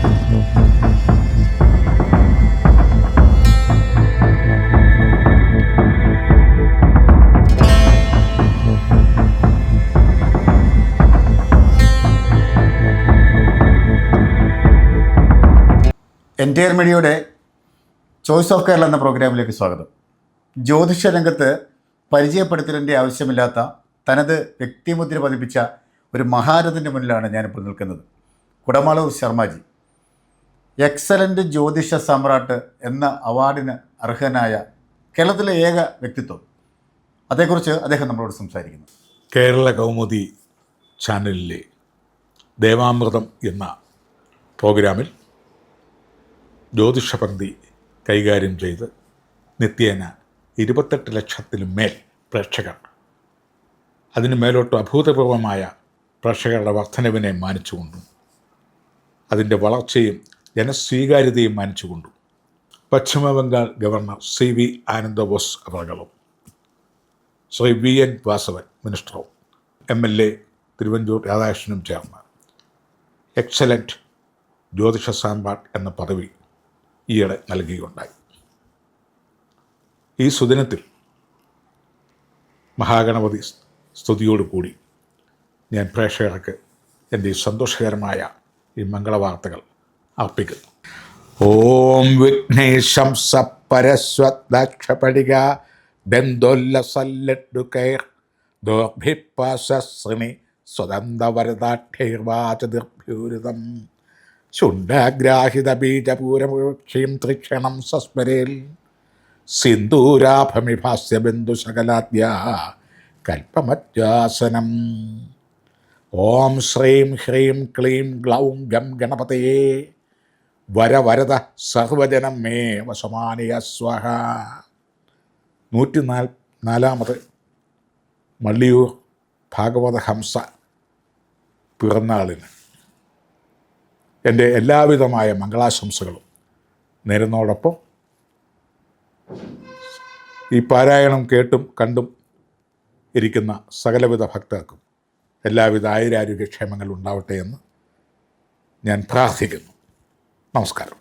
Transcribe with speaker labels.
Speaker 1: Entire മീഡിയയുടെ choice of Kerala എന്ന പ്രോഗ്രാമിലേക്ക് സ്വാഗതം. ജ്യോതിഷ രംഗത്ത് പരിചയപ്പെടുത്തലിൻ്റെ ആവശ്യമില്ലാത്ത തനത് വ്യക്തിമുദ്ര പതിപ്പിച്ച ഒരു മഹാരഥൻ്റെ മുന്നിലാണ് ഞാനിപ്പോൾ നിൽക്കുന്നത്. കുടമാളൂർ ശർമാജി, എക്സലൻ്റ് ജ്യോതിഷ സമ്രാട്ട് എന്ന അവാർഡിന് അർഹനായ കേരളത്തിലെ ഏക വ്യക്തിത്വം. അതേക്കുറിച്ച് അദ്ദേഹം നമ്മളോട് സംസാരിക്കുന്നു.
Speaker 2: കേരള കൗമുദി ചാനലിലെ ദേവാമൃതം എന്ന പ്രോഗ്രാമിൽ ജ്യോതിഷപങ്ക്തി കൈകാര്യം ചെയ്ത് നിത്യേന 28 ലക്ഷത്തിലും മേൽ പ്രേക്ഷകർ, അതിന് മേലോട്ട് അഭൂതപൂർവമായ പ്രേക്ഷകരുടെ വർധനവിനെ മാനിച്ചുകൊണ്ടും അതിൻ്റെ വളർച്ചയും ജനസ്വീകാര്യതയും മാനിച്ചുകൊണ്ടും പശ്ചിമബംഗാൾ ഗവർണർ CV ആനന്ദ ബോസ് അവർകളും ശ്രീ VN വാസവൻ മിനിസ്റ്ററും MLA തിരുവഞ്ചൂർ രാധാകൃഷ്ണനും ചേർന്ന് എക്സലൻ്റ് ജ്യോതിഷ സാമ്രാട്ട് എന്ന പദവി ഈയിടെ നൽകുകയുണ്ടായി. ഈ സുദിനത്തിൽ മഹാഗണപതി സ്തുതിയോടുകൂടി ഞാൻ പ്രേക്ഷകർക്ക് എൻ്റെ ഈ സന്തോഷകരമായ ഈ മംഗളവാർത്തകൾ അർപ്പിക്കുന്നു. ഓം വിഘ്നേശം സപരസ്വദക്ഷപടിക ബന്ധോല്ലസല്ലഡുകൈർ ദോർഭിപ്പാശ്രിണി സ്വതന്ത്രവരദാഠൈർവാചതിർഭ്യൂരിതം ശുണ്ഡാഗ്രാഹിത ബീജപൂരപൂക്ഷീം തൃക്ഷണം സസ്മരേൽ സിന്ദൂരാഭമിഭാസ്യ ബിന്ദുശകലാദ്യ കൽപ്പമജ്ജാസനം. ഓം ശ്രീം ഹ്രീം ക്ലീം ഗ്ലൗം ഗം ഗണപതയേ വരവരദ സർവജനം മേ വശമാനയ സ്വഹ. 104 മള്ളിയൂർ ഭാഗവത ഹംസ പിറന്നാളിന് എൻ്റെ എല്ലാവിധമായ മംഗളാശംസകളും നേരുന്നതോടൊപ്പം ഈ പാരായണം കേട്ടും കണ്ടും ഇരിക്കുന്ന സകലവിധ ഭക്തർക്കും എല്ലാവിധ ആയുരാരോഗ്യക്ഷേമങ്ങൾ ഉണ്ടാവട്ടെ എന്ന് ഞാൻ പ്രാർത്ഥിക്കുന്നു. നമസ്കാരം.